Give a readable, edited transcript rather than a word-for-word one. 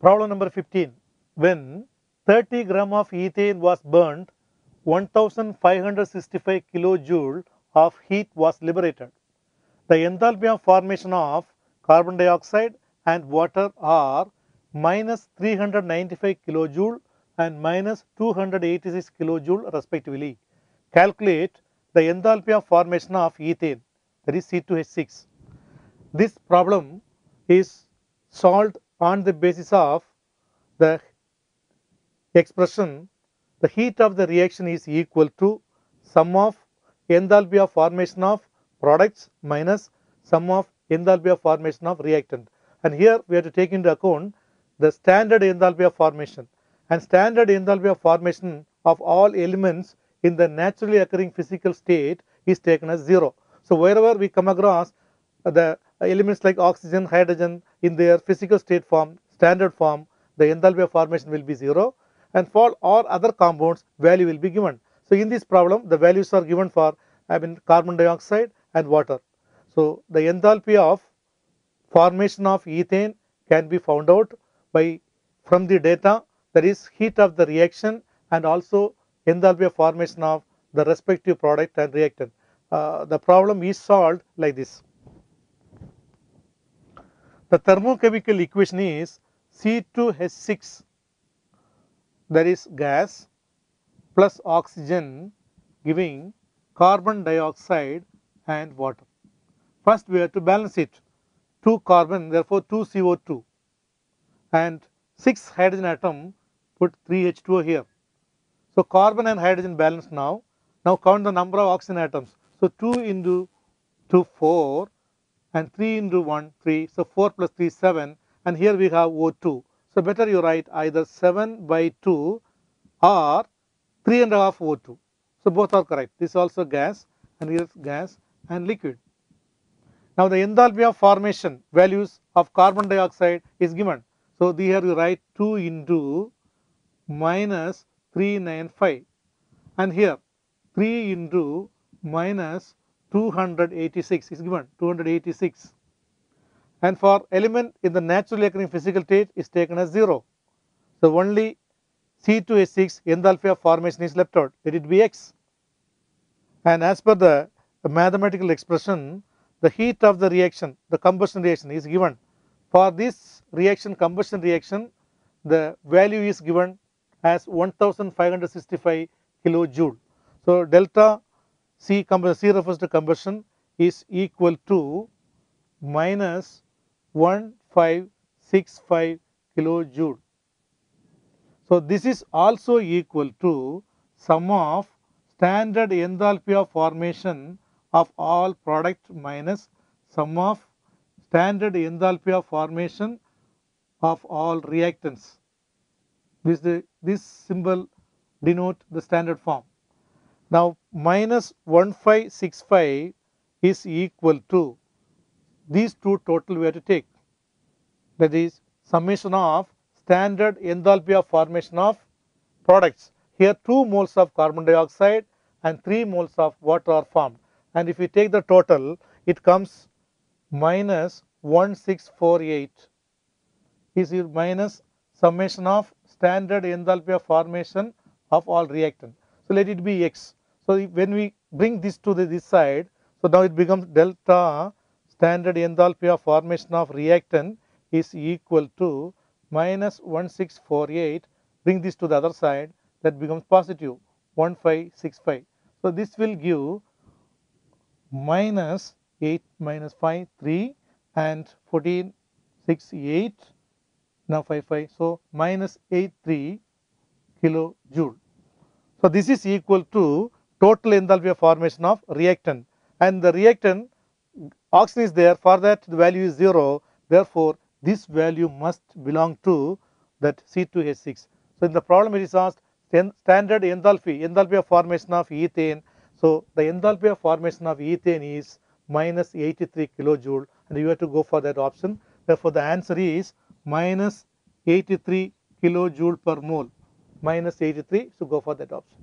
Problem number 15. When 30 gram of ethane was burnt, 1565 kilojoule of heat was liberated. The enthalpy of formation of carbon dioxide and water are minus 395 kilojoule and minus 286 kilojoule respectively. Calculate the enthalpy of formation of ethane, that is C2H6. This problem is solved on the basis of the expression the heat of the reaction is equal to sum of enthalpy of formation of products minus sum of enthalpy of formation of reactant. And here we have to take into account the standard enthalpy of formation, and standard enthalpy of formation of all elements in the naturally occurring physical state is taken as 0. So wherever we come across the elements like oxygen, hydrogen in their physical state form, standard form, the enthalpy of formation will be 0, and for all other compounds value will be given. So in this problem the values are given for carbon dioxide and water. So the enthalpy of formation of ethane can be found out by from the data, that is heat of the reaction and also enthalpy of formation of the respective product and reactant. The problem is solved like this. The thermochemical equation is C2H6, that is gas, plus oxygen giving carbon dioxide and water. First we have to balance it. 2 carbon, therefore 2 CO2, and 6 hydrogen atom, put 3 H2O here. So carbon and hydrogen balanced now. Now count the number of oxygen atoms. So 2 into 2, 4, and 3 into 1, 3. So 4 plus 3, 7, and here we have O2. So better you write either 7 by 2 or 3.5 O2. So both are correct. This is also gas, and here is gas and liquid. Now the enthalpy of formation values of carbon dioxide is given. So here you write 2 into minus 395, and here 3 into minus 286 is given, 286. And for element in the naturally occurring physical state is taken as 0. So only C2H6 enthalpy of formation is left out, let it be X. And as per the mathematical expression, the heat of the reaction, the combustion reaction is given. For this reaction, combustion reaction, the value is given as 1565 kilojoule. So delta C refers to combustion is equal to minus 1565 kilojoule. So this is also equal to sum of standard enthalpy of formation of all product minus sum of standard enthalpy of formation of all reactants. This symbol denote the standard form. Now minus 1565 is equal to these two total we have to take, that is summation of standard enthalpy of formation of products. Here 2 moles of carbon dioxide and 3 moles of water are formed, and if we take the total it comes minus 1648 is your minus summation of standard enthalpy of formation of all reactant. So let it be X. So when we bring this to this side, so now it becomes delta standard enthalpy of formation of reactant is equal to minus 1648. Bring this to the other side, that becomes positive 1565. So this will give minus 8 minus 5 3 and 14 6 8, now 5 5. So minus 83 kilojoule. So this is equal to total enthalpy of formation of reactant, and the reactant oxygen is there, for that the value is 0. Therefore this value must belong to that C2H6. So in the problem it is asked standard enthalpy of formation of ethane. So the enthalpy of formation of ethane is minus 83 kilojoule, and you have to go for that option. Therefore the answer is minus 83 kilojoule per mole, minus 83. So go for that option.